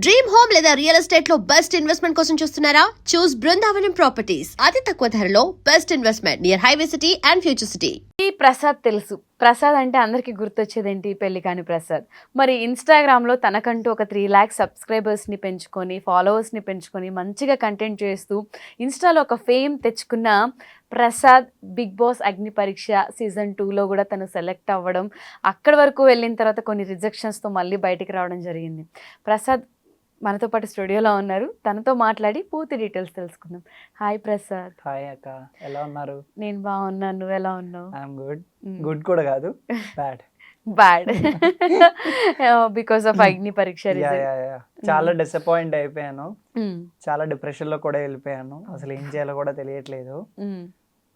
Dream home లేదా real estate లో best investment కోసం చూస్తున్నారా? చూస్ బృందావనం ప్రాపర్టీస్. అతి తక్కువ ధరలో best investment near highway city and future city. ఈ ప్రసాద్ తెలుసు. ప్రసాద్ అంటే అందరికీ గుర్తొచ్చేది ఏంటి? పెళ్లి కాని ప్రసాద్. మరి ఇన్స్టాగ్రామ్లో తనకంటూ ఒక 3 lakhs సబ్స్క్రైబర్స్ని పెంచుకొని, ఫాలోవర్స్ని పెంచుకొని, మంచిగా కంటెంట్ చేస్తూ ఇన్స్టాలో ఒక ఫేమ్ తెచ్చుకున్న ప్రసాద్ బిగ్ బాస్ అగ్ని పరీక్ష సీజన్ 2లో కూడా తను సెలెక్ట్ అవ్వడం, అక్కడి వరకు వెళ్ళిన తర్వాత కొన్ని రిజెక్షన్స్తో మళ్ళీ బయటికి రావడం జరిగింది. ప్రసాద్ మనతో పాటు స్టూడియోలో ఉన్నారు. తనతో మాట్లాడి పూర్తి డీటెయిల్స్ తెలుసుకుందాం. హాయ్ ప్రసాద్. హాయ్ అక్క, ఎలా ఉన్నారు? నేను బాగున్నాను, నువ్వు ఎలా ఉన్నావు? I'm good. గుడ్ కూడా కాదు, బ్యాడ్. బ్యాడ్ బికాస్ ఆఫ్ అగ్ని పరీక్ష చాలా డిసప్పాయింట్ అయిపోయాను. చాలా డిప్రెషన్ లో కూడా వెళ్ళిపోయాను. అసలు ఏం చేయాలో కూడా తెలియట్లేదు.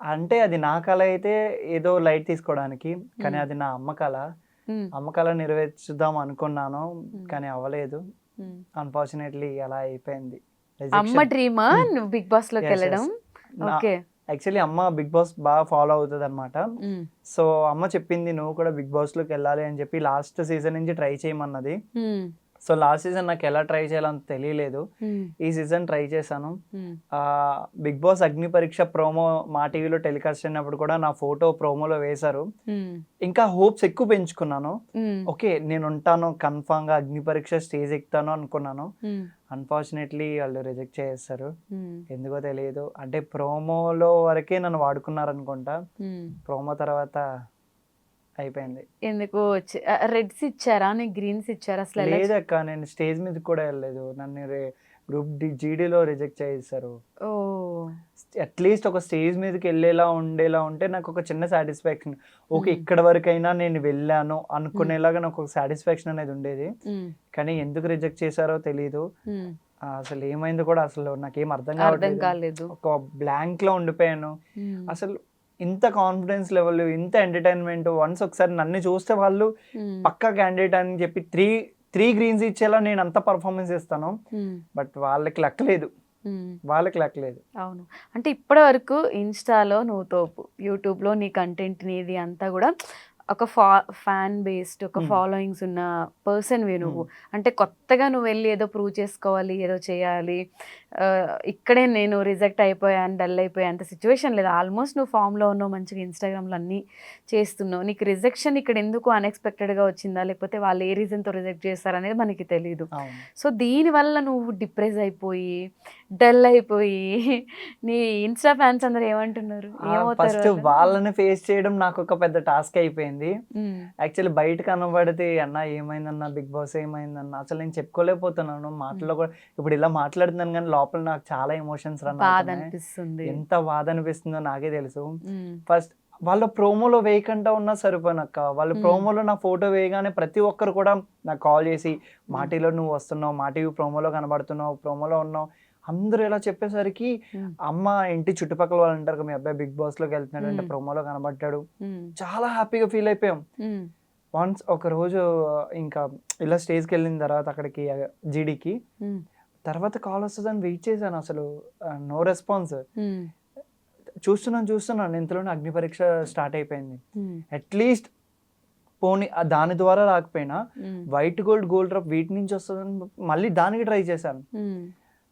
అంటే అది నా కళ అయితే ఏదో లైట్ తీసుకోవడానికి, కానీ అది నా అమ్మ కళ. అమ్మ కళ నెరవేర్చుదాం అనుకున్నాను, కానీ అవ్వలేదు. అన్ఫార్చునేట్లీ అలా అయిపోయింది. అమ్మ డ్రీమా నువ్వు బిగ్ బాస్ లోకి వెళ్ళడం? ఓకే, యాక్చువల్లీ అమ్మ బిగ్ బాస్ బాగా ఫాలో అవుతుంది అనమాట. సో అమ్మ చెప్పింది నువ్వు కూడా బిగ్ బాస్ లోకి వెళ్ళాలి అని చెప్పి లాస్ట్ సీజన్ నుంచి ట్రై చేయమన్నది. సో లాస్ట్ సీజన్ నాకు ఎలా ట్రై చేయాలని తెలియలేదు. ఈ సీజన్ ట్రై చేశాను. బిగ్ బాస్ అగ్ని పరీక్ష ప్రోమో మా టీవీలో టెలికాస్ట్ అయినప్పుడు కూడా నా ఫోటో ప్రోమోలో వేశారు. ఇంకా హోప్స్ ఎక్కువ పెంచుకున్నాను. ఓకే, నేను ఉంటాను, కన్ఫామ్ గా అగ్ని పరీక్ష స్టేజ్ ఎక్కుతాను అనుకున్నాను. అన్ఫార్చునేట్లీ వాళ్ళు రిజెక్ట్ చేస్తారు. ఎందుకో తెలియదు. అంటే ప్రోమోలో వరకే నన్ను వాడుకున్నారు అనుకుంటా. ప్రోమో తర్వాత అయిపోయింది. ఎందుకు రెడ్స్ ఇచ్చారా, నీకు గ్రీన్స్ ఇచ్చారా? అసలు లేదక్క, నేను స్టేజ్ మీద కూడా వెళ్ళలేదు. నన్ను గ్రూప్ జీడీలో రిజెక్ట్ చేస్తారు. అట్లీస్ట్ ఒక స్టేజ్ మీదకి వెళ్ళేలా ఉండేలా ఉంటే నాకు ఒక చిన్న సాటిస్ఫాక్షన్. ఓకే, ఇక్కడ వరకైనా నేను వెళ్ళాను అనుకునేలాగా నాకు ఒక సాటిస్ఫాక్షన్ అనేది ఉండేది. కానీ ఎందుకు రిజెక్ట్ చేశారో తెలీదు. అసలు ఏమైందో కూడా అసలు నాకేం అర్థం కాలేదు. ఒక బ్లాంక్ లో ఉండిపోయాను. అసలు ఇంత కాన్ఫిడెన్స్ లెవెల్, ఇంత ఎంటర్టైన్మెంట్, వన్స్ ఒకసారి నన్ను చూస్తే వాళ్ళు పక్కా క్యాండిడేట్ అని చెప్పి త్రీ గ్రీన్స్ ఇచ్చేలా నేను అంత పర్ఫార్మెన్స్ ఇస్తాను. బట్ వాళ్ళకి లక్కలేదు. అవును, అంటే ఇప్పటి వరకు ఇన్స్టాలో నువ్వు తోపు, యూట్యూబ్లో నీ కంటెంట్ నీది అంతా కూడా ఒక ఫ్యాన్ బేస్డ్, ఒక ఫాలోయింగ్స్ ఉన్న పర్సన్వి నువ్వు. అంటే కొత్తగా నువ్వు వెళ్ళి ఏదో ప్రూవ్ చేసుకోవాలి, ఏదో చేయాలి, ఇక్కడే నేను రిజెక్ట్ అయిపోయాను, డల్ అయిపోయాను అంత సిచ్యువేషన్ లేదు. ఆల్మోస్ట్ నువ్వు ఫామ్లో ఉన్నావు, మంచిగా ఇన్స్టాగ్రామ్లో అన్నీ చేస్తున్నావు. నీకు రిజెక్షన్ ఇక్కడ ఎందుకు అన్ఎక్స్పెక్టెడ్గా వచ్చిందా, లేకపోతే వాళ్ళు ఏ రీజన్తో రిజెక్ట్ చేస్తారనేది మనకి తెలియదు. సో దీనివల్ల నువ్వు డిప్రెస్ అయిపోయి, డల్ అయిపోయి, నీ ఇన్స్టా ఫ్యాన్స్ అందరు ఏమంటున్నారు, ఫస్ట్ వాళ్ళని ఫేస్ చేయడం నాకు ఒక పెద్ద టాస్క్ అయిపోయింది. యాక్చువల్లీ బయట కనబడితే అన్న ఏమైందన్నా, బిగ్ బాస్ ఏమైందన్నా, అసలు నేను చెప్పుకోలేకపోతున్నాను మాటల్లో కూడా. ఇప్పుడు ఇలా మాట్లాడుతున్నాను కానీ లోపల నాకు చాలా ఎమోషన్స్ రన్ అవుతున్నాయి. ఎంత బాధ అనిపిస్తుందో నాకే తెలుసు. ఫస్ట్ వాళ్ళ ప్రోమోలో వేయకుండా ఉన్నా సరిపోయినక్క, వాళ్ళ ప్రోమోలో నా ఫోటో వేయగానే ప్రతి ఒక్కరు కూడా నాకు కాల్ చేసి, మా టీవీలో నువ్వు వస్తున్నావు, మా టీవీ ప్రోమోలో కనబడుతున్నావు, ప్రోమోలో ఉన్నావు, అందరూ ఇలా చెప్పేసరికి అమ్మ ఇంటి చుట్టుపక్కల వాళ్ళు అంటారు, మీ అబ్బాయి బిగ్ బాస్ లోకి వెళ్తున్నాడు అంటే ప్రోమోలో కనబడ్డాడు, చాలా హ్యాపీగా ఫీల్ అయిపోయాం. వన్స్ ఒక రోజు ఇంకా ఇలా స్టేజ్కి వెళ్ళిన తర్వాత అక్కడికి జీడీకి తర్వాత కాల్ వస్తుందని వెయిట్ చేశాను. అసలు నో రెస్పాన్స్. చూస్తున్నాను ఇంతలోనే అగ్ని పరీక్ష స్టార్ట్ అయిపోయింది. అట్లీస్ట్ పోనీ దాని ద్వారా రాకపోయినా వైట్ గోల్డ్ డ్రాప్ వీటి నుంచి వస్తుందని మళ్ళీ దానికి ట్రై చేశాను.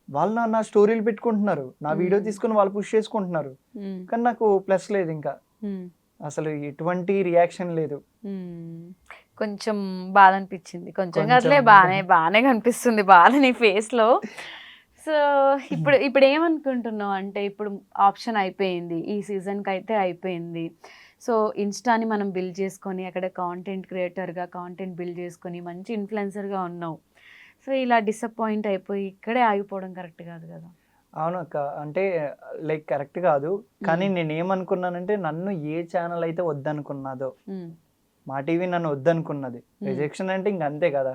వాళ్ళు నా స్టోరీలు పెట్టుకుంటున్నారు, నా వీడియో తీసుకుని వాళ్ళు పుష్ చేసుకుంటున్నారు, కానీ నాకు ప్లస్ లేదు. ఇంకా అసలు ఎటువంటి రియాక్షన్ లేదు. కొంచెం బాధ అనిపించింది, కొంచెం అట్లే బాగానే కనిపిస్తుంది బాధ నీ ఫేస్ లో. సో ఇప్పుడు ఏమనుకుంటున్నావు అంటే, ఇప్పుడు ఆప్షన్ అయిపోయింది, ఈ సీజన్కి అయితే అయిపోయింది. సో ఇన్స్టాని మనం బిల్డ్ చేసుకొని అక్కడ కాంటెంట్ క్రియేటర్గా కాంటెంట్ బిల్డ్ చేసుకొని మంచి ఇన్ఫ్లుయెన్సర్గా ఉన్నావు. సో ఇలా డిసప్పాయింట్ అయిపోయి ఇక్కడే ఆగిపోవడం కరెక్ట్ కాదు కదా? అవును అక్క, అంటే లైక్ కరెక్ట్ కాదు. కానీ నేను ఏమనుకున్నానంటే, నన్ను ఏ ఛానల్ అయితే వద్దనుకున్నదో, మా టీవీ నన్ను వద్దనుకున్నది, రిజెక్షన్ అంటే ఇంక అంతే కదా.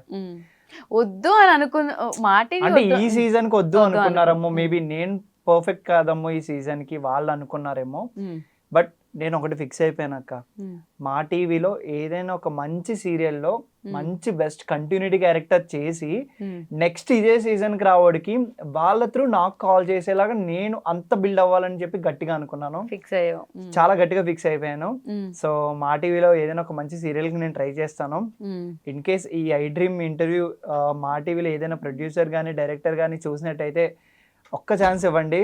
వద్దు అని అనుకున్న మా టీవీ అంటే ఈ సీజన్ కి వద్దు అనుకున్నారేమో, మేబీ నేను పర్ఫెక్ట్ కాదమ్మో ఈ సీజన్ కి వాళ్ళు అనుకున్నారేమో. బట్ నేను ఒకటి ఫిక్స్ అయిపోయాను అక్క, మా టీవీలో ఏదైనా ఒక మంచి సీరియల్లో మంచి బెస్ట్ కంటిన్యూటీ క్యారెక్టర్ చేసి నెక్స్ట్ ఇదే సీజన్ కి రావడానికి వాళ్ళ త్రూ నాకు కాల్ చేసేలాగా నేను అంత బిల్డ్ అవ్వాలని చెప్పి గట్టిగా అనుకున్నాను. ఫిక్స్ అయ్యావు. చాలా గట్టిగా ఫిక్స్ అయిపోయాను. సో మా టీవీలో ఏదైనా ఒక మంచి సీరియల్ కి నేను ట్రై చేస్తాను. ఇన్ కేస్ ఈ ఐ డ్రీమ్ ఇంటర్వ్యూ మా టీవీలో ఏదైనా ప్రొడ్యూసర్ కానీ డైరెక్టర్ కానీ చూసినట్టయితే ఒక్క ఛాన్స్ ఇవ్వండి.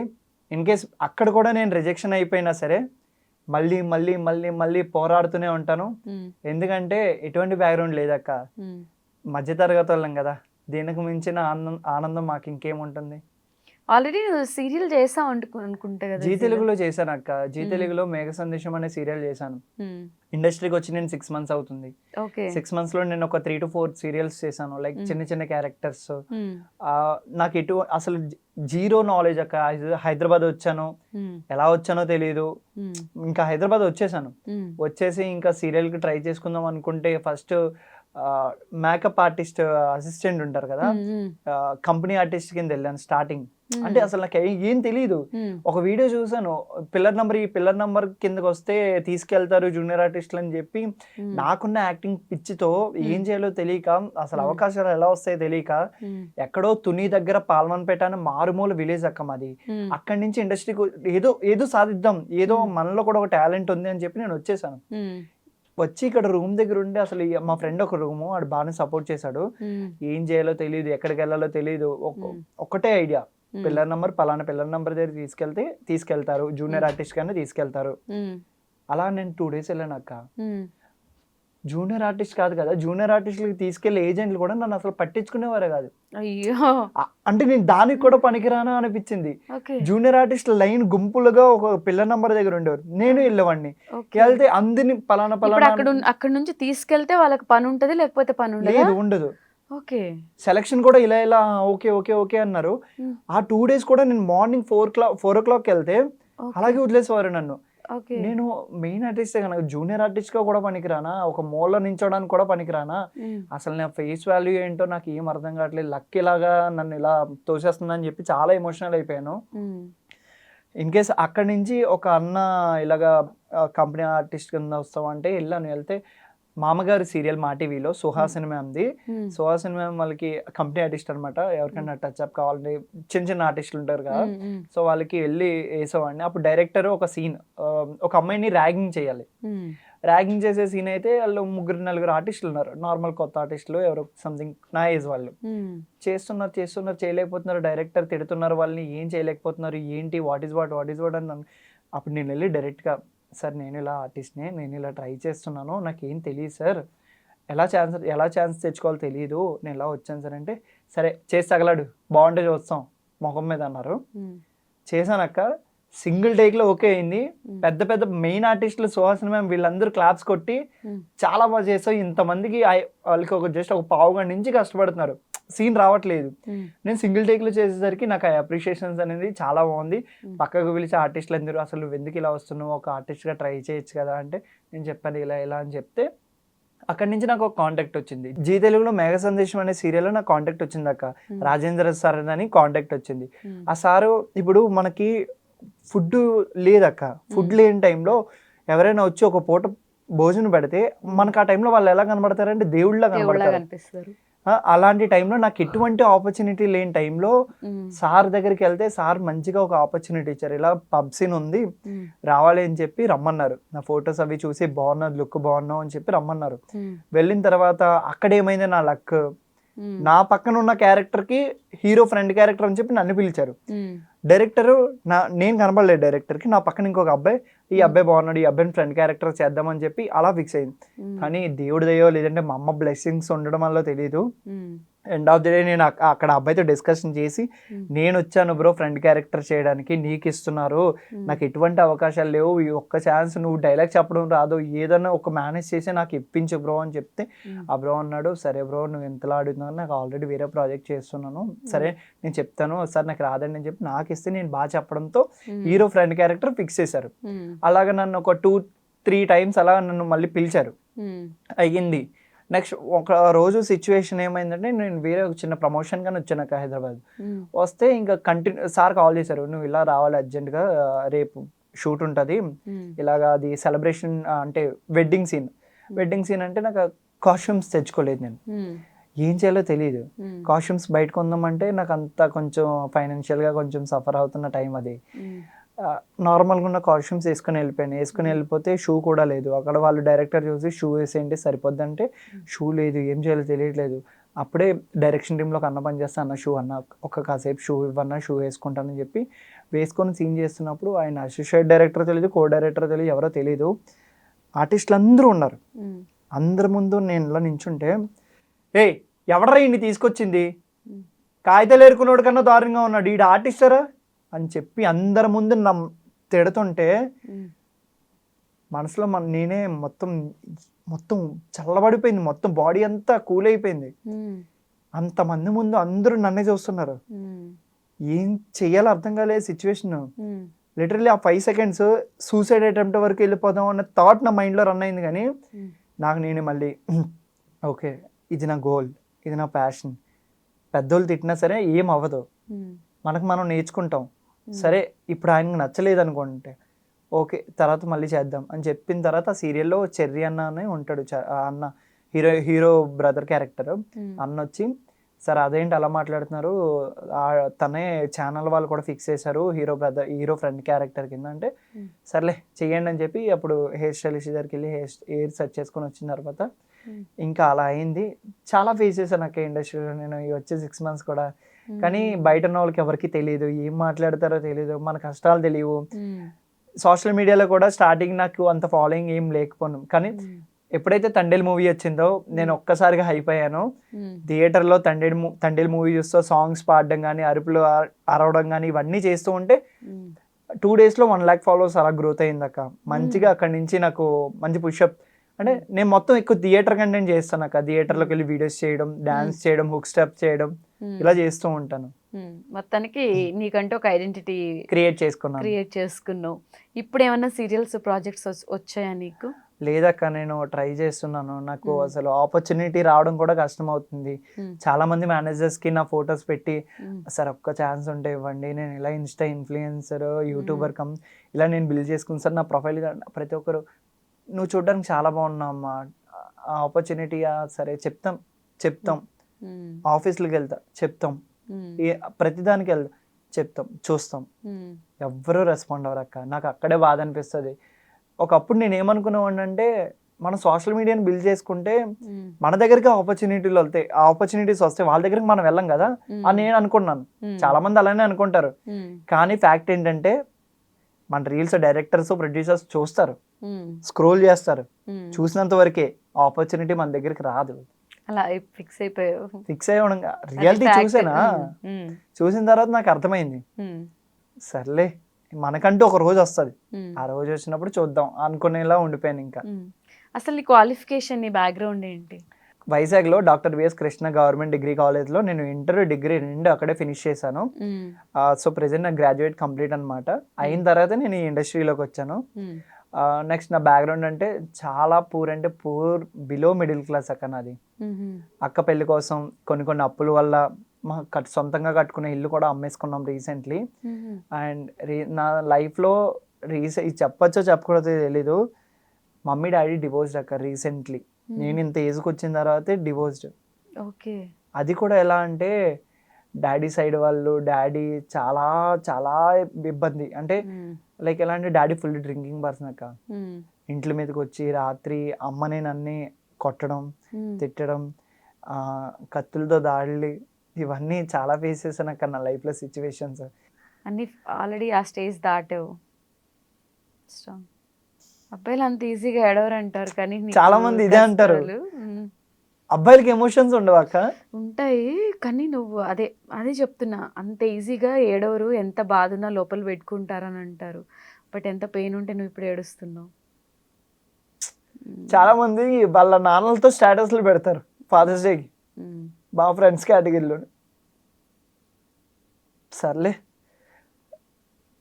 ఇన్ కేస్ అక్కడ కూడా నేను రిజెక్షన్ అయిపోయినా సరే మళ్ళీ మళ్ళీ మళ్ళీ మళ్ళీ పోరాడుతూనే ఉంటాను. ఎందుకంటే ఎటువంటి బ్యాక్గ్రౌండ్ లేదక్క, మధ్యతరగతి వాళ్ళం కదా, దీనికి మించిన ఆనందం మాకు ఇంకేముంటుంది. ఆల్రెడీ నువ్వు సీరియల్ చేసావు అనుకుంటా కదా. జీ తెలుగులో చేశాను అక్క. జీ తెలుగులో మేఘ సందేశం అనే సీరియల్ చేశాను. ఇండస్ట్రీకి వచ్చి నేను 6 months అవుతుంది. 6 months లో నేను ఒక 3 to 4 సీరియల్స్ చేశాను. లైక్ చిన్న చిన్న క్యారెక్టర్స్. నాకు అసలు జీరో నాలెడ్జ్ అక్క. హైదరాబాద్ వచ్చాను, ఎలా వచ్చానో తెలియదు. ఇంకా హైదరాబాద్ వచ్చేసాను. వచ్చేసి ఇంకా సీరియల్ కి ట్రై చేసుకుందాం అనుకుంటే ఫస్ట్ మేకప్ ఆర్టిస్ట్ అసిస్టెంట్ ఉంటారు కదా, కంపెనీ ఆర్టిస్ట్ కింద వెళ్ళాను స్టార్టింగ్. అంటే అసలు నాకు ఏం తెలియదు. ఒక వీడియో చూసాను, ఈ పిల్లర్ నంబర్ కిందకి వస్తే తీసుకెళ్తారు జూనియర్ ఆర్టిస్టులు అని చెప్పి, నాకున్న యాక్టింగ్ పిచ్చితో ఏం చేయాలో తెలియక, అసలు అవకాశాలు ఎలా వస్తాయో తెలియక, ఎక్కడో తుని దగ్గర పాల్మన్పేట అని మారుమూల విలేజ్ అక్క మాది. అక్కడి నుంచి ఇండస్ట్రీకి ఏదో సాధిద్దాం, ఏదో మనలో కూడా ఒక టాలెంట్ ఉంది అని చెప్పి నేను వచ్చేసాను. వచ్చి ఇక్కడ రూమ్ దగ్గర ఉండి అసలు మా ఫ్రెండ్ ఒక రూము, వాడు బాగానే సపోర్ట్ చేశాడు. ఏం చేయాలో తెలియదు, ఎక్కడికి వెళ్ళాలో తెలియదు. ఒకటే ఐడియా, పిల్లర్ నంబర్ పలానా పిల్లర్ నంబర్ దగ్గర తీసుకెళ్తారు, జూనియర్ ఆర్టిస్ట్ కన్నా తీసుకెళ్తారు. అలా నేను 2 days వెళ్ళాను అక్క. జూనియర్ ఆర్టిస్ట్ కాదు కదా, జూనియర్ ఆర్టిస్ట్లకి తీసుకెళ్లే ఏజెంట్లు కూడా నన్ను అసలు పట్టించుకునేవారే కాదు. అంటే నేను దానికి కూడా పనికిరానా అనిపించింది. జూనియర్ ఆర్టిస్ట్ లైన్ గుంపులుగా ఒక పిల్లర్ నంబర్ దగ్గర ఉండేవారు, నేను వెళ్ళేవాడిని. వెళ్తే అందరిని పలానా అక్కడ నుంచి తీసుకెళ్తే వాళ్ళకి పని ఉంటది, లేకపోతే పని లేదు, ఉండదు. సెలక్షన్ కూడా ఇలా ఓకే ఓకే ఓకే అన్నారు. ఆ 2 days కూడా నేను మార్నింగ్ 4 o'clock వెళ్తే అలాగే వదిలేసేవారు నన్ను. నేను మెయిన్ ఆర్టిస్ట్ కనుక జూనియర్ ఆర్టిస్ట్ గా కూడా పనికిరానా, ఒక మూల నించోడానికి కూడా పనికిరానా, అసలు నా ఫేస్ వాల్యూ ఏంటో నాకు ఏం అర్థం కావట్లేదు, లక్ ఇలాగా నన్ను ఇలా తోసేస్తుందని చెప్పి చాలా ఎమోషనల్ అయిపోయాను. ఇన్ కేస్ అక్కడి నుంచి ఒక అన్న ఇలాగా కంపెనీ ఆర్టిస్ట్ కింద వస్తామంటే వెళ్ళాను. వెళ్తే మామగారు సీరియల్ మా టీవీలో సుహాసిని మ్యామ్ది. సుహాసిని మ్యామ్ వాళ్ళకి కంపెనీ ఆర్టిస్ట్ అనమాట. ఎవరికైనా టచ్ అప్ కావాలంటే చిన్న చిన్న ఆర్టిస్టులు ఉంటారు కదా, సో వాళ్ళకి వెళ్ళి వేసేవాడిని. అప్పుడు డైరెక్టర్ ఒక సీన్, ఒక అమ్మాయిని ర్యాగింగ్ చేయాలి. ర్యాగింగ్ చేసే సీన్ అయితే వాళ్ళు 3-4 ఆర్టిస్టులు ఉన్నారు, నార్మల్ కొత్త ఆర్టిస్టులు, ఎవరో సంథింగ్ నా ఏజ్ వాళ్ళు. చేస్తున్నారు చేయలేకపోతున్నారు, డైరెక్టర్ తిడుతున్నారు వాళ్ళని, ఏం చేయలేకపోతున్నారు, ఏంటి వాట్ ఈస్ వాట్ అని. అప్పుడు నేను వెళ్ళి డైరెక్ట్గా, సార్ నేను ఇలా ఆర్టిస్ట్ని, నేను ఇలా ట్రై చేస్తున్నాను, నాకేం తెలియదు సార్, ఎలా ఛాన్స్ తెచ్చుకోవాలో తెలియదు, నేను ఇలా వచ్చాను సార్ అంటే, సరే చేసి తగలాడు, బాగుంటే చూస్తాం మొహం మీద అన్నారు. చేశానక్క. సింగిల్ టేక్లో ఓకే అయింది. పెద్ద పెద్ద మెయిన్ ఆర్టిస్టులు సుహాసిని మ్యామ్ వీళ్ళందరూ క్లాప్స్ కొట్టి చాలా బాగా చేసావు, ఇంతమందికి వాళ్ళకి జస్ట్ ఒక పావు గంట నుంచి కష్టపడుతున్నారు, సీన్ రావట్లేదు. నేను సింగిల్ టేక్లో చేసేసరికి నాకు ఆ అప్రిషియేషన్స్ అనేది చాలా బాగుంది. పక్కకు పిలిచి ఆర్టిస్టులు అందరూ, అసలు నువ్వు ఎందుకు ఇలా వస్తున్నావు, ఒక ఆర్టిస్ట్గా ట్రై చేయొచ్చు కదా అంటే, నేను చెప్పాను ఇలా అని చెప్తే అక్కడి నుంచి నాకు ఒక కాంటాక్ట్ వచ్చింది. జీ తెలుగులో మేఘ సందేశం అనే సీరియల్లో నాకు కాంటాక్ట్ వచ్చింది అక్క. రాజేంద్ర సార్ అని కాంటాక్ట్ వచ్చింది. ఆ సారు ఇప్పుడు మనకి ఫుడ్ లేదక్క, ఫుడ్ లేని టైంలో ఎవరైనా వచ్చి ఒక పూట భోజనం పెడితే మనకు ఆ టైంలో వాళ్ళు ఎలా కనబడతారంటే దేవుళ్ళ కనబడతారు. అలాంటి టైంలో నాకు ఎటువంటి ఆపర్చునిటీ లేని టైంలో సార్ దగ్గరికి వెళ్తే సార్ మంచిగా ఒక ఆపర్చునిటీ ఇచ్చారు. ఇలా పబ్ సీన్ ఉంది రావాలి అని చెప్పి రమ్మన్నారు. నా ఫొటోస్ అవి చూసి బాగున్నది, లుక్ బాగున్నావు అని చెప్పి రమ్మన్నారు. వెళ్ళిన తర్వాత అక్కడ ఏమైంది, నా లక్, నా పక్కన ఉన్న క్యారెక్టర్ కి హీరో ఫ్రెండ్ క్యారెక్టర్ అని చెప్పి నన్ను పిలిచారు. డైరెక్టర్ నేను కనబడలేదు డైరెక్టర్ కి, నా పక్కన ఇంకొక అబ్బాయి, ఈ అబ్బాయి బాగున్నాడు, ఈ అబ్బాయిని ఫ్రెండ్ క్యారెక్టర్ చేద్దామని చెప్పి అలా ఫిక్స్ అయింది. కానీ దేవుడి దయో లేదంటే మా అమ్మ బ్లెస్సింగ్స్ ఉండడం వల్ల తెలీదు, ఎండ్ ఆఫ్ ది డే నేను అక్కడ అబ్బాయితో డిస్కషన్ చేసి, నేను వచ్చాను బ్రో ఫ్రెండ్ క్యారెక్టర్ చేయడానికి, నీకు ఇస్తున్నారు, నాకు ఎటువంటి అవకాశాలు లేవు, ఈ ఒక్క ఛాన్స్, నువ్వు డైలాగ్ చెప్పడం రాదు, ఏదన్నా ఒక మేనేజ్ చేసి నాకు ఇప్పించు బ్రో అని చెప్తే, ఆ బ్రో అన్నాడు, సరే బ్రో నువ్వు ఎంతలా అడుగుతున్నావు, నాకు ఆల్రెడీ వేరే ప్రాజెక్ట్ చేస్తున్నాను, సరే నేను చెప్తాను సార్ నాకు రాదండి అని చెప్పి నాకు ఇస్తే నేను బాగా చెప్పడంతో హీరో ఫ్రెండ్ క్యారెక్టర్ ఫిక్స్ చేశారు. అలాగే నన్ను ఒక 2-3 times అలా నన్ను మళ్ళీ పిలిచారు. అయ్యింది. నెక్స్ట్ ఒక రోజు సిచ్యువేషన్ ఏమైందంటే, నేను వేరే ఒక చిన్న ప్రమోషన్ గానీ వచ్చాను హైదరాబాద్. వస్తే ఇంకా సార్ కాల్ చేశారు, నువ్వు ఇలా రావాలి అర్జెంట్గా, రేపు షూట్ ఉంటుంది, ఇలాగా అది సెలబ్రేషన్ అంటే వెడ్డింగ్ సీన్ అంటే నాకు కాస్ట్యూమ్స్ తెచ్చుకోలేదు నేను. ఏం చేయాలో తెలియదు. కాస్ట్యూమ్స్ బయట కొందామంటే నాకు అంత కొంచెం ఫైనాన్షియల్గా కొంచెం సఫర్ అవుతున్న టైం అది. నార్మల్గా ఉన్న కాస్ట్యూమ్స్ వేసుకుని వెళ్ళిపోయాను. వేసుకుని వెళ్ళిపోతే షూ కూడా లేదు. అక్కడ వాళ్ళు డైరెక్టర్ చూసి షూ వేసేయండి సరిపోద్ది అంటే షూ లేదు, ఏం చేయాలో తెలియట్లేదు. అప్పుడే డైరెక్షన్ టీంలోకి అన్న పని చేస్తే అన్న షూ అన్న ఒక కాసేపు షూ ఇవ్వన్నా షూ వేసుకుంటానని చెప్పి వేసుకొని సీన్ చేస్తున్నప్పుడు ఆయన అసోసియేట్ డైరెక్టర్ తెలియదు, కో డైరెక్టర్ తెలియదు, ఎవరో తెలియదు. ఆర్టిస్టులు అందరూ ఉన్నారు. అందరి ముందు నేను ఇలా నించుంటే ఏయ్ ఎవడరా ఇన్ని తీసుకొచ్చింది, కాగితాలు ఏరుకున్నాడు కన్నా దారుణంగా ఉన్నాడు, ఈడు ఆర్టిస్టరా అని చెప్పి అందరి ముందు తిడుతుంటే మనసులో నేనే మొత్తం మొత్తం చల్లబడిపోయింది. మొత్తం బాడీ అంతా కూల్ అయిపోయింది. అంతమంది ముందు అందరూ నన్నే చూస్తున్నారు. ఏం చెయ్యాలో అర్థం కాలేదు సిచ్యువేషన్. లిటరల్లీ ఆ 5 seconds సూసైడ్ అటెంప్ట్ వరకు వెళ్ళిపోదాం అన్న థాట్ నా మైండ్లో రన్ అయింది. కానీ నాకు నేను మళ్ళీ ఓకే ఇది నా గోల్, ఇది నా ప్యాషన్. పెద్దోళ్ళు తిట్టినా సరే ఏం అవ్వదు, మనకు మనం నేర్చుకుంటాం. సరే ఇప్పుడు ఆయనకు నచ్చలేదు అనుకుంటే ఓకే తర్వాత మళ్ళీ చేద్దాం అని చెప్పిన తర్వాత ఆ సీరియల్లో చెర్రీ అన్న అని ఉంటాడు. అన్న హీరో బ్రదర్ క్యారెక్టర్. అన్న వచ్చి సార్ అదేంటి అలా మాట్లాడుతున్నారు, తనే ఛానల్ వాళ్ళు కూడా ఫిక్స్ చేశారు హీరో ఫ్రెండ్ క్యారెక్టర్ కింద అంటే సర్లే చెయ్యండి అని చెప్పి అప్పుడు హెయిర్ స్టైలిస్ట్ దగ్గరికి వెళ్ళి హెయిర్ సెట్ చేసుకొని వచ్చిన తర్వాత ఇంకా అలా అయింది. చాలా ఫేస్ చేశాను నాకు ఇండస్ట్రీలో నేను వచ్చే 6 months కూడా. కానీ బయట ఉన్న వాళ్ళకి ఎవరికి తెలియదు, ఏం మాట్లాడతారో తెలియదు, మన కష్టాలు తెలియవు. సోషల్ మీడియాలో కూడా స్టార్టింగ్ నాకు అంత ఫాలోయింగ్ ఏం లేకపోను. కానీ ఎప్పుడైతే తండేల్ మూవీ వచ్చిందో నేను ఒక్కసారిగా హైప్ అయ్యాను. థియేటర్లో తండేల్ మూవీ చూస్తూ సాంగ్స్ పాడడం కానీ అరుపులు అరవడం కానీ ఇవన్నీ చేస్తూ ఉంటే 2 days 1 lakh followers అలా గ్రోత్ అయింది అక్క. మంచిగా అక్కడి నుంచి నాకు మంచి పుషప్. అంటే నేను మొత్తం ఎక్కువ థియేటర్ కంటెంట్ చేస్తాను అక్క. థియేటర్లోకి వెళ్ళి వీడియోస్ చేయడం, డాన్స్ చేయడం, హుక్ స్టెప్ చేయడం ఇలా చేస్తూ ఉంటాను. మొత్తానికి నీకంటూ ఒక ఐడెంటిటీ క్రియేట్ చేసుకున్నావు. ఇప్పుడు ఏమన్నా సీరియల్స్ ప్రాజెక్ట్స్ వచ్చాయా నీకు? లేదక్క నేను ట్రై చేస్తున్నాను. నాకు అసలు ఆపర్చునిటీ రావడం కూడా కష్టం అవుతుంది. చాలా మంది మేనేజర్స్ కి నా ఫొటోస్ పెట్టి సార్ ఒక్క ఛాన్స్ ఉంటే ఇవ్వండి, నేను ఇలా ఇన్స్టా ఇన్ఫ్లుయెన్సర్ యూట్యూబర్ ఇలా నేను బిల్డ్ చేసుకుని సార్ నా ప్రొఫైల్. ప్రతి ఒక్కరు నువ్వు చూడడానికి చాలా బాగున్నావు అమ్మా, ఆ ఆపర్చునిటీ సరే చెప్తాం ఆఫీస్లోకి వెళ్తా చెప్తాం, ప్రతిదానికి వెళ్తా చెప్తాం, చూస్తాం, ఎవ్వరూ రెస్పాండ్ అవ్వరు అక్క. నాకు అక్కడే బాధ అనిపిస్తుంది. ఒకప్పుడు నేను ఏమనుకునేవాడిని అంటే మనం సోషల్ మీడియాని బిల్డ్ చేసుకుంటే మన దగ్గరికి ఆపర్చునిటీలు వెళ్తాయి, ఆ ఆపర్చునిటీస్ వస్తాయి, వాళ్ళ దగ్గరికి మనం వెళ్ళం కదా అని నేను అనుకున్నాను. చాలా మంది అలానే అనుకుంటారు. కానీ ఫ్యాక్ట్ ఏంటంటే మన రీల్స్ డైరెక్టర్స్ ప్రొడ్యూసర్స్ చూస్తారు, స్క్రోల్ చేస్తారు, చూసినంత వరకే ఆపర్చునిటీ మన దగ్గరికి రాదు. అలా ఫిక్స్ అయ్యడం రియాలిటీ చూసిన తర్వాత నాకు అర్థమైంది. సర్లే మనకంటూ ఒక రోజు వస్తుంది, ఆ రోజు వచ్చినప్పుడు చూద్దాం అనుకునేలా ఉండిపోయాను. ఇంకా అసలు నీ క్వాలిఫికేషన్, నీ బ్యాక్గ్రౌండ్ ఏంటి? వైజాగ్లో doctor V S Krishna government degree కాలేజ్లో నేను ఇంటర్ డిగ్రీ 2 అక్కడే ఫినిష్ చేశాను. సో ప్రెసెంట్ నా గ్రాడ్యుయేట్ కంప్లీట్ అనమాట. అయిన తర్వాత నేను ఈ ఇండస్ట్రీలోకి వచ్చాను. నెక్స్ట్ నా బ్యాక్గ్రౌండ్ అంటే చాలా పూర్ బిలో మిడిల్ క్లాస్ అక్క నాది. అక్క పెళ్లి కోసం కొన్ని అప్పుల వల్ల మా సొంతంగా కట్టుకునే ఇల్లు కూడా అమ్మేసుకున్నాం రీసెంట్లీ. అండ్ నా లైఫ్లో ఇది చెప్పచ్చో చెప్పకూడదో తెలీదు, మమ్మీ డాడీ డివోర్స్డ్ అక్క రీసెంట్లీ. నేను ఇంత ఏజ్కి వచ్చిన తర్వాతే డివోర్స్డ్. ఓకే. అది కూడా ఎలా అంటే డాడీ సైడ్ వాళ్ళు, డాడీ చాలా చాలా ఇబ్బంది. అంటే లైక్ ఎలా అంటే డాడీ ఫుల్ డ్రింకింగ్ పర్సన్ అక్క. ఇంట్ల మీదకి వచ్చి రాత్రి అమ్మని నన్ను కొట్టడం, తిట్టడం, కత్తులతో దాడులు, ఇవన్నీ చాలా ఫేస్ చేశాను అక్క నా లైఫ్లో సిచ్యువేషన్స్ అన్ని. ఆల్రెడీ ఆ స్టేజ్ దాటావు. అబ్బాయిలు అంత ఈజీగా ఏడవరు అంటారు, కానీ చాలా మంది ఇదే అంటారు. అబ్బాయిలకి ఎమోషన్స్ ఉండవు అక్క? ఉంటాయి, కానీ నువ్వు అదే చెప్తున్నా, అంత ఈజీగా ఏడవరు, ఎంత బాధ ఉన్నా లోపల పెట్టుకుంటారని అంటారు. బట్ ఎంత పెయిన్ ఉంటే నువ్వు ఇప్పుడు ఏడుస్తున్నావు. చాలా మంది వాళ్ళ నాన్నలతో స్టేటస్లు పెడతారు ఫాదర్స్ డేకి, బాగా ఫ్రెండ్స్ కేటగిరీలో. సర్లే,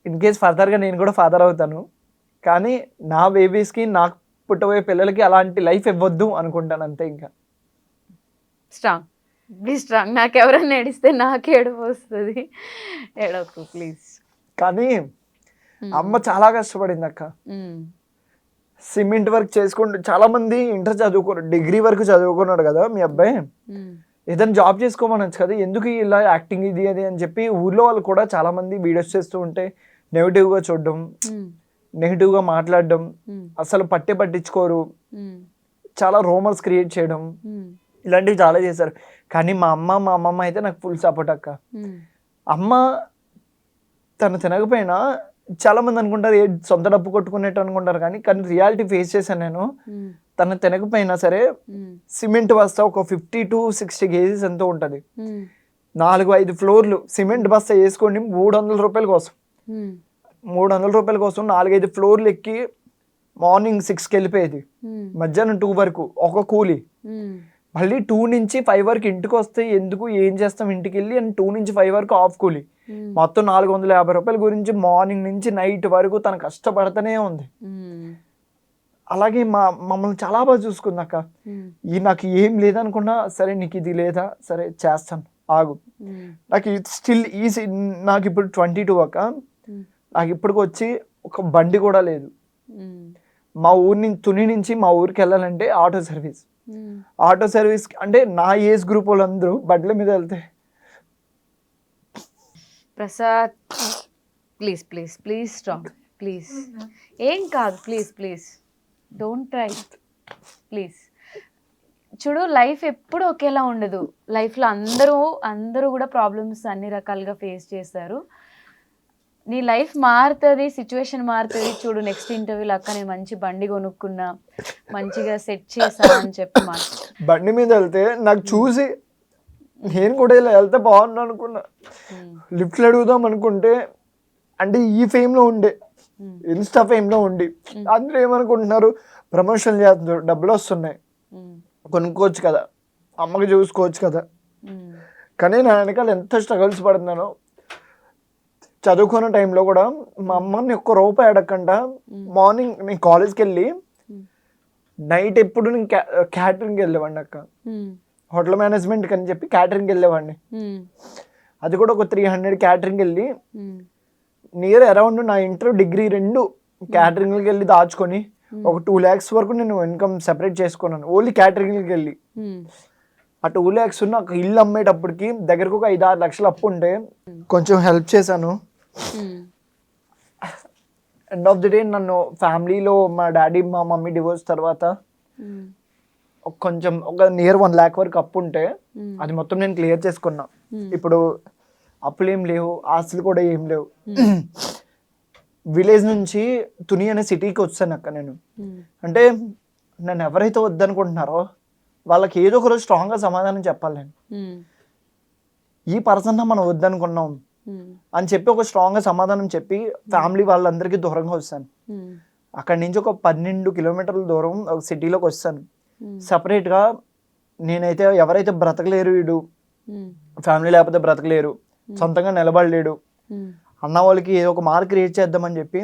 ఇన్ కేస్ ఫర్దర్గా నేను కూడా ఫాదర్ అవుతాను, కానీ నా బేబీస్కి, నాకు పుట్టబోయే పిల్లలకి అలాంటి లైఫ్ ఇవ్వద్దు అనుకుంటాను అంతే. ఇంకా స్ట్రాంగ్. నాకు ఎవరైనా ఏడిస్తే నాకు ఏడుపు వస్తుంది, ఏడవకు ప్లీజ్. కానీ అమ్మ చాలా కష్టపడింది అక్క. సిమెంట్ వర్క్ చేసుకుంటూ చాలా మంది ఇంటర్ చదువుకున్నాడు, డిగ్రీ వరకు చదువుకున్నాడు కదా మీ అబ్బాయి, ఏదైనా జాబ్ చేసుకోమనొచ్చు కదా, ఎందుకు ఇలా యాక్టింగ్ ఇది అది అని చెప్పి ఊర్లో వాళ్ళు కూడా చాలా మంది వీడియోస్ చేస్తూ ఉంటే నెగిటివ్గా చూడడం, నెగిటివ్గా మాట్లాడడం, అసలు పట్టించుకోరు, చాలా రూమర్స్ క్రియేట్ చేయడం, ఇలాంటివి చాలా చేశారు. కానీ మా అమ్మమ్మ అయితే నాకు ఫుల్ సపోర్ట్ అక్క. అమ్మ తను తినకపోయినా చాలా మంది అనుకుంటారు ఏ సొంత డబ్బు కొట్టుకునేట్టు అనుకుంటారు, కానీ రియాలిటీ ఫేస్ చేశాను నేను. తను తినకపోయినా సరే సిమెంట్ బస్తా ఒక 50 to 60 kgs ఎంతో ఉంటుంది, 4-5 ఫ్లోర్లు సిమెంట్ బస్తా వేసుకోండి, 300 రూపాయల కోసం 300 రూపాయల కోసం 4-5 ఫ్లోర్లు ఎక్కి మార్నింగ్ 6కి వెళ్ళిపోయేది, మధ్యాహ్నం 2 వరకు ఒక కూలి, మళ్ళీ 2 నుంచి 5 వరకు ఇంటికి వస్తే ఎందుకు ఏం చేస్తాం ఇంటికి వెళ్ళి అని 2 నుంచి 5 వరకు ఆఫ్ కూలి, మొత్తం 450 రూపాయల గురించి మార్నింగ్ నుంచి నైట్ వరకు తను కష్టపడుతూనే ఉంది. అలాగే మమ్మల్ని చాలా బాగా చూసుకుంది అక్క. నాకు ఏం లేదనుకున్నా సరే నీకు ఇది లేదా సరే చేస్తాను ఆగు, నాకు స్టిల్ నాకు ఇప్పుడు 22 అక్క, నాకు ఇప్పటికి వచ్చి ఒక బండి కూడా లేదు. మా ఊరి నుంచి తుని నుంచి మా ఊరికి వెళ్ళాలంటే ఆటో సర్వీస్ అంటే నా ఏజ్ గ్రూప్ వాళ్ళందరూ బండ్ల మీద వెళ్తే. Prasad please please please stop please, ఏం కాదు ప్లీజ్ డోంట్ ట్రై ప్లీజ్. చూడు లైఫ్ ఎప్పుడు ఒకేలా ఉండదు, లైఫ్లో అందరూ కూడా ప్రాబ్లమ్స్ అన్ని రకాలుగా ఫేస్ చేస్తారు. నీ లైఫ్ మారుతుంది, సిచ్యువేషన్ మారుతుంది. చూడు నెక్స్ట్ ఇంటర్వ్యూలో అక్క నేను మంచి బండి కొనుక్కున్నా, మంచిగా సెట్ చేసా అని చెప్పి బండి మీద వెళ్తే నాకు చూసి నేను కూడా ఇలా వెళ్తే బాగున్నా అనుకున్నా, లిఫ్ట్లు అడుగుదాం అనుకుంటే అంటే ఈ ఫేమ్లో ఉండే ఇన్స్టా ఫేమ్లో ఉండి అందరూ ఏమనుకుంటున్నారు ప్రమోషన్ చేస్తున్నారు, డబ్బులు వస్తున్నాయి కొనుక్కోవచ్చు కదా, అమ్మకి చూసుకోవచ్చు కదా. కానీ నా వెనకాల ఎంత స్ట్రగుల్స్ పడుతున్నానో. చదువుకున్న టైంలో కూడా మా అమ్మని ఒక్క రూపాయి అడగకుండా మార్నింగ్ నేను కాలేజ్కి వెళ్ళి నైట్ ఎప్పుడు నేను క్యాటరింగ్కి వెళ్ళేవాడిని అక్క, హోటల్ మేనేజ్మెంట్కి అని చెప్పి క్యాటరింగ్కి వెళ్ళేవాడిని. అది కూడా ఒక 300 క్యాటరింగ్ వెళ్ళి నియర్ అరౌండ్ నా ఇంటర్ డిగ్రీ 2 క్యాటరింగ్కి వెళ్ళి దాచుకొని ఒక 2 lakhs వరకు నేను ఇన్కమ్ సెపరేట్ చేసుకున్నాను ఓన్లీ క్యాటరింగ్కి వెళ్ళి. ఆ 2 lakhs ఉన్న ఒక ఇల్లు అమ్మేటప్పటికి దగ్గరకు ఒక 5-6 లక్షలు అప్పు ఉంటే కొంచెం హెల్ప్ చేశాను. ఎండ్ ఆఫ్ ది డే నన్ను ఫ్యామిలీలో మా డాడీ మా మమ్మీ డివోర్స్ తర్వాత కొంచెం ఒక నియర్ 1 lakh వరకు అప్పు ఉంటే అది మొత్తం నేను క్లియర్ చేసుకున్నా. ఇప్పుడు అప్పులు ఏం లేవు, ఆస్తులు కూడా ఏం లేవు. విలేజ్ నుంచి తుని అనే సిటీకి వచ్చాను అక్క నేను. అంటే నన్ను ఎవరైతే వద్దనుకుంటున్నారో వాళ్ళకి ఏదో ఒక రోజు స్ట్రాంగ్గా సమాధానం చెప్పాలి నేను. ఈ పర్సన్ మనం వద్దనుకున్నాం అని చెప్పి ఒక స్ట్రాంగ్గా సమాధానం చెప్పి ఫ్యామిలీ వాళ్ళందరికీ దూరంగా వస్తాను. అక్కడి నుంచి ఒక 12 kilometers దూరం ఒక సిటీలోకి వస్తాను సపరేట్గా. నేనైతే ఎవరైతే బ్రతకలేరు, వీడు ఫ్యామిలీ లేకపోతే బ్రతకలేరు, సొంతంగా నిలబడలేడు అన్న వాళ్ళకి ఏదో ఒక మార్క్ క్రియేట్ చేద్దామని చెప్పి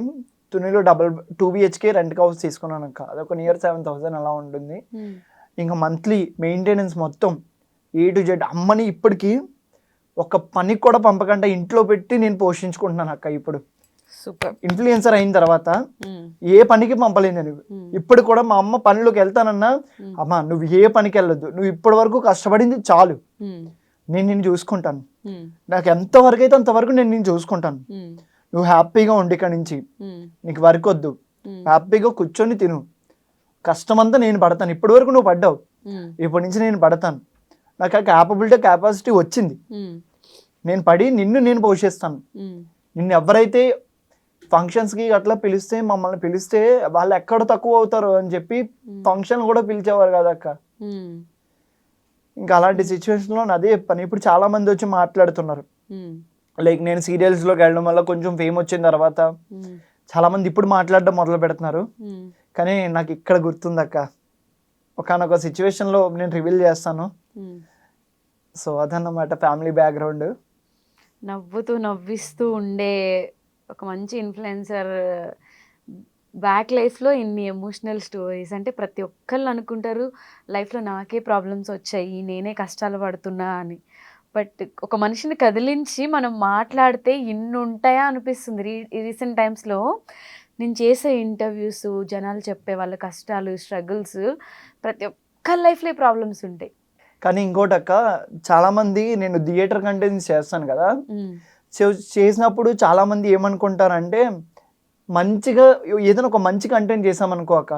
తునిలో 2 BHK రెంట్ హౌస్ తీసుకున్నాను అక్క. అదొక నియర్ 7,000 అలా ఉంటుంది. ఇంకా మంత్లీ మెయింటెనెన్స్ మొత్తం A to Z. అమ్మని ఇప్పటికీ ఒక పనికి కూడా పంపకుండా ఇంట్లో పెట్టి నేను పోషించుకుంటున్నాను అక్క. ఇప్పుడు సూపర్ ఇన్ఫ్లుయెన్సర్ అయిన తర్వాత ఏ పనికి పంపలేదు నేను. ఇప్పుడు కూడా మా అమ్మ పనిలోకి వెళ్తానన్నా, అమ్మ నువ్వు ఏ పనికి వెళ్ళొద్దు, నువ్వు ఇప్పటి వరకు కష్టపడింది చాలు, నేను నిన్ను చూసుకుంటాను, నాకు ఎంతవరకు అయితే అంతవరకు నేను నిన్ను చూసుకుంటాను, నువ్వు హ్యాపీగా ఉండి ఇక్కడి నుంచి, నీకు వర్క్ వద్దు, హ్యాపీగా కూర్చొని తిను, కష్టమంతా నేను పడతాను, ఇప్పటి వరకు నువ్వు పడ్డావు, ఇప్పటి నుంచి నేను పడతాను, నాకు ఆ కెపాసిటీ వచ్చింది, నేను పడి నేను పోషిస్తాను. నిన్ను ఎవరైతే ఫంక్షన్స్కి అట్లా పిలిస్తే మమ్మల్ని పిలిస్తే వాళ్ళు ఎక్కడ తక్కువ అవుతారు అని చెప్పి ఫంక్షన్ కూడా పిలిచేవారు కదా అక్క. ఇంకా అలాంటి సిచ్యువేషన్లో అదే చెప్పాను. ఇప్పుడు చాలా మంది వచ్చి మాట్లాడుతున్నారు, లైక్ నేను సీరియల్స్లోకి వెళ్ళడం వల్ల కొంచెం ఫేమ్ వచ్చిన తర్వాత చాలా మంది ఇప్పుడు మాట్లాడడం మొదలు పెడుతున్నారు. కానీ నాకు ఇక్కడ గుర్తుంది అక్క, ఒకనొక సిచ్యువేషన్లో నేను రివీల్ చేస్తాను. సో అదన్నమాట ఫ్యామిలీ బ్యాక్గ్రౌండ్. నవ్విస్తూ ఉండే ఒక మంచి ఇన్ఫ్లుయెన్సర్ బ్యాక్ లైఫ్లో ఇన్ని ఎమోషనల్ స్టోరీస్. అంటే ప్రతి ఒక్కళ్ళు అనుకుంటారు లైఫ్లో నాకే ప్రాబ్లమ్స్ వచ్చాయి, నేనే కష్టాలు పడుతున్నా అని. బట్ ఒక మనిషిని కదిలించి మనం మాట్లాడితే ఇన్ని ఉంటాయా అనిపిస్తుంది. రీసెంట్ టైమ్స్లో నేను చేసే ఇంటర్వ్యూస్, జనాలు చెప్పే వాళ్ళ కష్టాలు, స్ట్రగుల్స్, ప్రతి ఒక్కరి లైఫ్‌లో ఈ ప్రాబ్లమ్స్ ఉంటాయి. కానీ ఇంకోటి అక్క, చాలా మంది నేను థియేటర్ కంటెంట్స్ చేస్తాను కదా, చేసినప్పుడు చాలా మంది ఏమనుకుంటారంటే మంచిగా ఏదైనా ఒక మంచి కంటెంట్ చేసామనుకో అక్క,